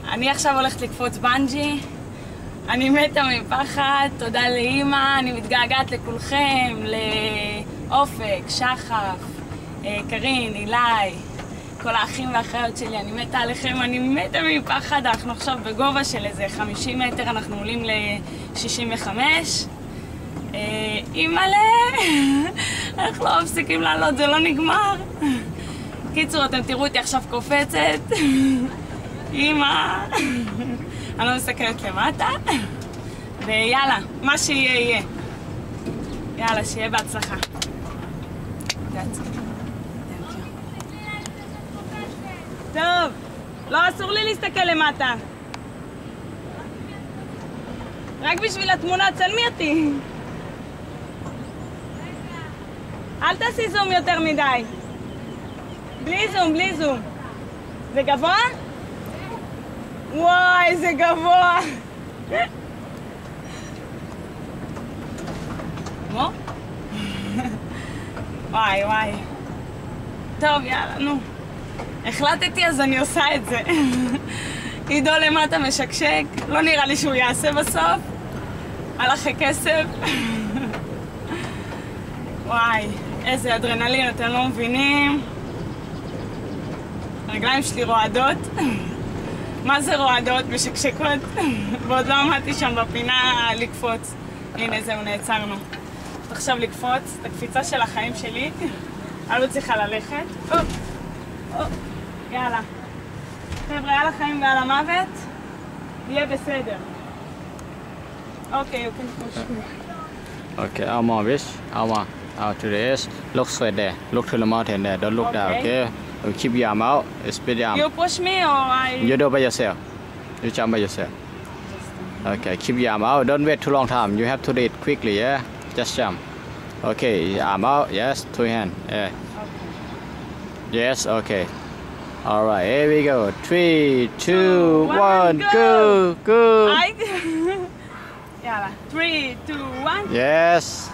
אני עכשיו הולכת לקפוץ בנג'י. אני מתה מפחד, תודה לאמא, אני מתגעגעת לכולכם, לאופק, שחף, קרין, אילי, כל האחים והאחיות שלי, אני מתה עליכם, אני מתה מפחד. אנחנו עכשיו בגובה של איזה 50 מטר, אנחנו עולים ל-65. אימא'לה, אנחנו לא מפסיקים לעלות, זה לא נגמר. קיצור, אתם תראו אותי עכשיו קופצת. אמא, אני לא מסתכלת למטה. ויאללה, מה שיהיה יהיה. יאללה, שיהיה בהצלחה. טוב, לא, אסור לי להסתכל למטה. רק בשביל התמונה, צלמי אותי. אל תעשי זום יותר מדי. בלי זום, בלי זום. זה גבוה? וואי, זה גבוה. מו? וואי, וואי. טוב, יאללה, נו. החלטתי, אז אני עושה את זה. עידו למטה משקשק, לא נראה לי שהוא יעשה בסוף. הלך כסף. וואי, איזה אדרנלין, אתם לא מבינים. הרגליים שלי רועדות. מה זה רועדות? משקשקות. ועוד לא עמדתי שם בפינה לקפוץ. הנה זהו, נעצרנו. עכשיו לקפוץ, את הקפיצה של החיים שלי. אני לא צריכה ללכת. יאללה. חבר'ה, על החיים ועל המוות, יהיה בסדר. אוקיי, Okay, Alma, wish. Alma, out to the east. Look straight there. Look to the mountain there. Don't look down, okay? Keep your arm out. Spit your arm. You push me or I... You do it by yourself. You jump by yourself. Okay, keep your arm out. Don't wait too long time. You have to do it quickly, yeah? Just jump. Okay, arm out. Yes, two hands. Yeah. Okay. Yes, okay. Alright, here we go. 3, 2, 1, go! Go! Yalla. 3, 2, 1. Yes.